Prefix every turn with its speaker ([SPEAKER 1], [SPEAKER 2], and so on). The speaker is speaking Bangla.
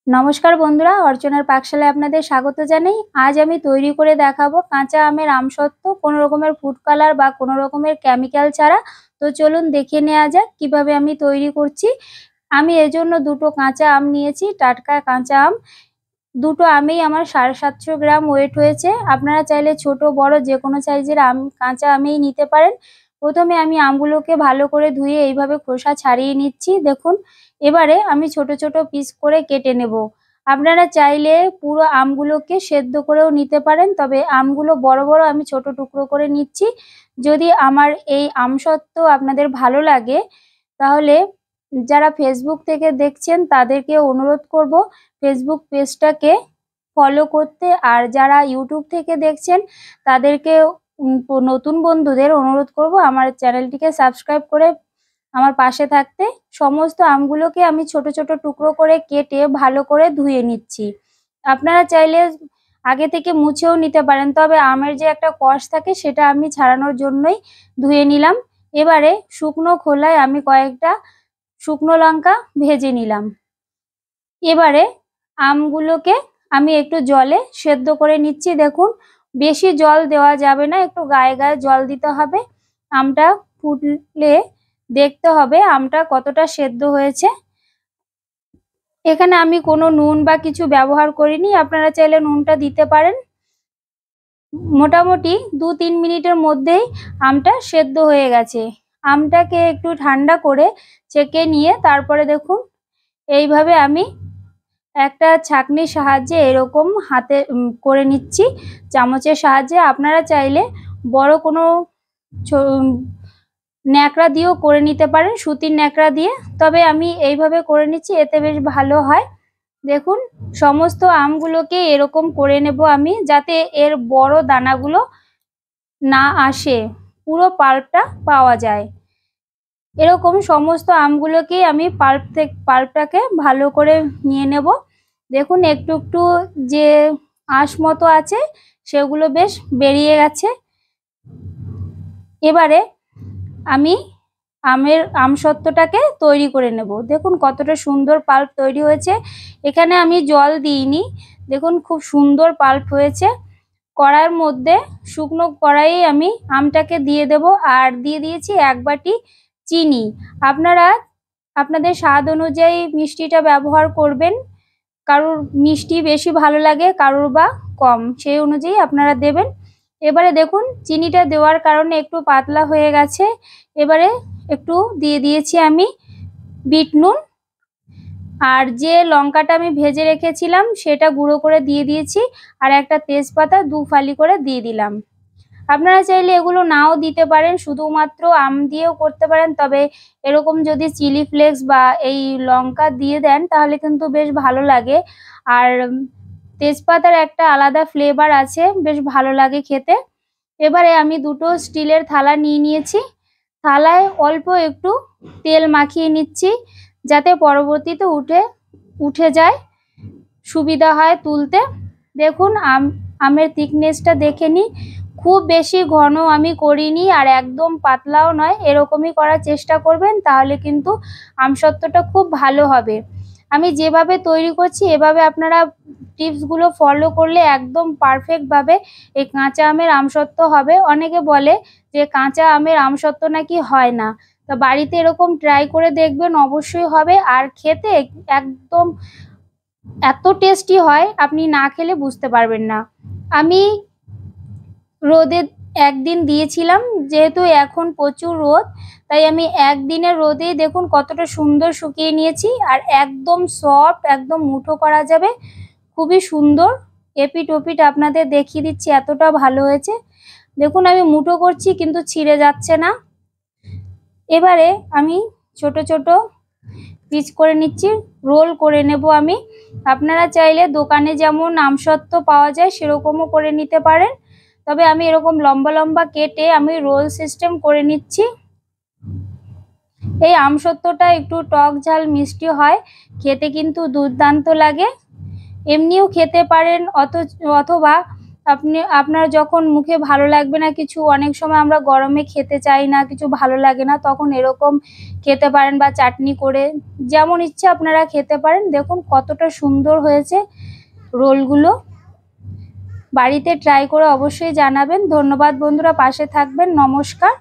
[SPEAKER 1] नमस्कार बंधुरा अर्चनार पाकशालाय आपनादेर स्वागत जानाई। आज आमी तैरी करे देखाबो काँचा आमेर आमसत्व कोनो रकमेर फुड कालार बा कोनो रकमेर केमिकल छाड़ा। तो चलुन देखे नेওয়া যাক किभाबे आमी तैरी करछि। आमी एर जोन्नो दुटो काँचा आम नियेछि, टाटका काँचा आम। दुटो आमेई आमार 750 ग्राम वेट हयेछे। आपनारा चाइले छोटो बड़ो जे कोनो साइजेर आम काँचा आमेई निते पारेन। प्रथमे आमी আমগুলোকে ভালো করে ধুয়ে এইভাবে খোসা ছাড়িয়ে নিচ্ছি। দেখুন এবারে আমি ছোট ছোট পিস করে কেটে নেব। আপনারা চাইলে পুরো আমগুলোকে সেদ্ধ করেও নিতে পারেন, তবে আমগুলো বড় বড় আমি ছোট টুকরো করে নিচ্ছি। যদি আমার এই আমসত্ত্ব আপনাদের ভালো লাগে তাহলে যারা ফেসবুক থেকে দেখছেন তাদেরকে অনুরোধ করব ফেসবুক পেজটাকে ফলো করতে, আর যারা ইউটিউব থেকে দেখছেন তাদেরকে নতুন বন্ধুদের অনুরোধ করব আমার চ্যানেলটিকে সাবস্ক্রাইব করে আমার পাশে থাকতে। সমস্ত আমগুলোকে আমি ছোট ছোট টুকরো করে কেটে ভালো করে ধুয়ে নিচ্ছি। আপনারা চাইলে আগে থেকে মুছেও নিতে পারেন, তবে আমের যে একটা কষ থাকে সেটা আমি ছাড়ানোর জন্যই ধুয়ে নিলাম। এবারে শুকনো খোলায় আমি কয়েকটা শুকনো লঙ্কা ভেজে নিলাম। এবারে আমগুলোকে আমি একটু জলে সেদ্ধ করে নিচ্ছি। দেখুন বেশি জল দেওয়া যাবে না, একটু গায়ে গায়ে জল দিতে হবে। আমটা ফুটলে দেখতে হবে আমটা কতটা সেদ্ধ হয়েছে। এখানে আমি কোনো নুন বা কিছু ব্যবহার করিনি, আপনারা চাইলে নুনটা দিতে পারেন। মোটামুটি 2-3 মিনিটের মধ্যেই আমটা সেদ্ধ হয়ে গেছে। আমটাকে একটু ঠান্ডা করে ছেঁকে নিয়ে তারপরে দেখুন এইভাবে আমি একটা ছাঁকনির সাহায্যে এরকম হাতে করে নিচ্ছি চামচের সাহায্যে। আপনারা চাইলে বড় কোনো ন্যাকড়া দিয়েও করে নিতে পারেন, সুতির ন্যাকড়া দিয়ে, তবে আমি এইভাবে করে নিচ্ছি, এতে বেশ ভালো হয়। দেখুন সমস্ত আমগুলোকে এরকম করে নেব আমি, যাতে এর বড় দানাগুলো না আসে, পুরো পাল্পটা পাওয়া যায়। এরকম সমস্ত আমগুলোকে আমি পাল্পটাকে ভালো করে নিয়ে নেব। দেখুন একটু একটু যে আঁশ মতো আছে সেগুলো বেশ বেরিয়ে গেছে। এবারে আমি আমের আমসত্ত্বটাকে তৈরি করে নেব। দেখুন কতটা সুন্দর পাল্প তৈরি হয়েছে। এখানে আমি জল দিইনি, দেখুন খুব সুন্দর পাল্প হয়েছে। কড়াইয়ের মধ্যে শুকনো কড়াইয়ে আমি আমটাকে দিয়ে দেব, আর দিয়ে দিয়েছি 1 বাটি চিনি। আপনারা আপনাদের স্বাদ অনুযায়ী মিষ্টিটা ব্যবহার করবেন, কারোর মিষ্টি বেশি ভালো লাগে কারোর বা কম, সেই অনুযায়ী আপনারা দেবেন। এবারে দেখুন চিনিটা দেওয়ার কারণে একটু পাতলা হয়ে গেছে। এবারে একটু দিয়ে দিয়েছি আমি বিট নুন, আর যে লঙ্কাটা আমি ভেজে রেখেছিলাম সেটা গুঁড়ো করে দিয়ে দিয়েছি, আর একটা তেজপাতা 2 ফালি করে দিয়ে দিলাম। আপনারা চাইলে এগুলো নাও দিতে পারেন, শুধুমাত্র আম দিয়েও করতে পারেন, তবে এরকম যদি চিলি ফ্লেক্স বা এই লঙ্কা দিয়ে দেন তাহলে কিন্তু বেশ ভালো লাগে। আর তেজপাতার একটা আলাদা ফ্লেভার আছে, বেশ ভালো লাগে খেতে। এবারে আমি দুটো স্টিলের থালা নিয়ে নিয়েছি, থালায় অল্প একটু তেল মাখিয়ে নিচ্ছি যাতে পরবর্তীতে উঠে যায়, সুবিধা হয় তুলতে। দেখুন আমের থিকনেসটা দেখে নিই, খুব বেশি ঘন আমি করিনি আর একদম পাতলাও নয়, এরকমই করার চেষ্টা করবেন, তাহলে কিন্তু আমসত্ত্বটা খুব ভালো হবে। আমি যেভাবে তৈরি করছি এভাবে আপনারা টিপসগুলো ফলো করলে একদম পারফেক্টভাবে এই কাঁচা আমের আমসত্ত্ব হবে। অনেকে বলে যে কাঁচা আমের আমসত্ত্ব নাকি হয় না, তো বাড়িতে এরকম ট্রাই করে দেখবেন, অবশ্যই হবে। আর খেতে একদম এত টেস্টি হয় আপনি না খেলে বুঝতে পারবেন না। আমি রোদে একদিন দিয়েছিলাম, যেহেতু এখন প্রচুর রোদ তাই আমি একদিনের রোদেই দেখুন কতটা সুন্দর শুকিয়ে নিয়েছি, আর একদম সফট, একদম মুঠো করা যাবে, খুবই সুন্দর। এপিট ওপিট আপনাদের দেখিয়ে দিচ্ছি, এতটা ভালো হয়েছে। দেখুন আমি মুঠো করছি কিন্তু ছিঁড়ে যাচ্ছে না। এবারে আমি ছোট ছোট পিস করে নিচ্ছি, রোল করে নেব আমি। আপনারা চাইলে দোকানে যেমন আমসত্ত্ব পাওয়া যায় সেরকমও করে নিতে পারেন, তবে আমি এরকম লম্বা লম্বা কেটে আমি রোল সিস্টেম করে নিচ্ছি। এই আমসত্ত্বটা একটু টক ঝাল মিষ্টি হয়, খেতে কিন্তু দুর্দান্ত লাগে। এমনিও খেতে পারেন, অথবা আপনার যখন মুখে ভালো লাগবে না কিছু, অনেক সময় আমরা গরমে খেতে চাই না, কিছু ভালো লাগে না, তখন এরকম খেতে পারেন বা চাটনি করে, যেমন ইচ্ছে আপনারা খেতে পারেন। দেখুন কতটা সুন্দর হয়েছে রোলগুলো। বাড়িতে ট্রাই করে অবশ্যই জানাবেন। ধন্যবাদ বন্ধুরা, পাশে থাকবেন। নমস্কার।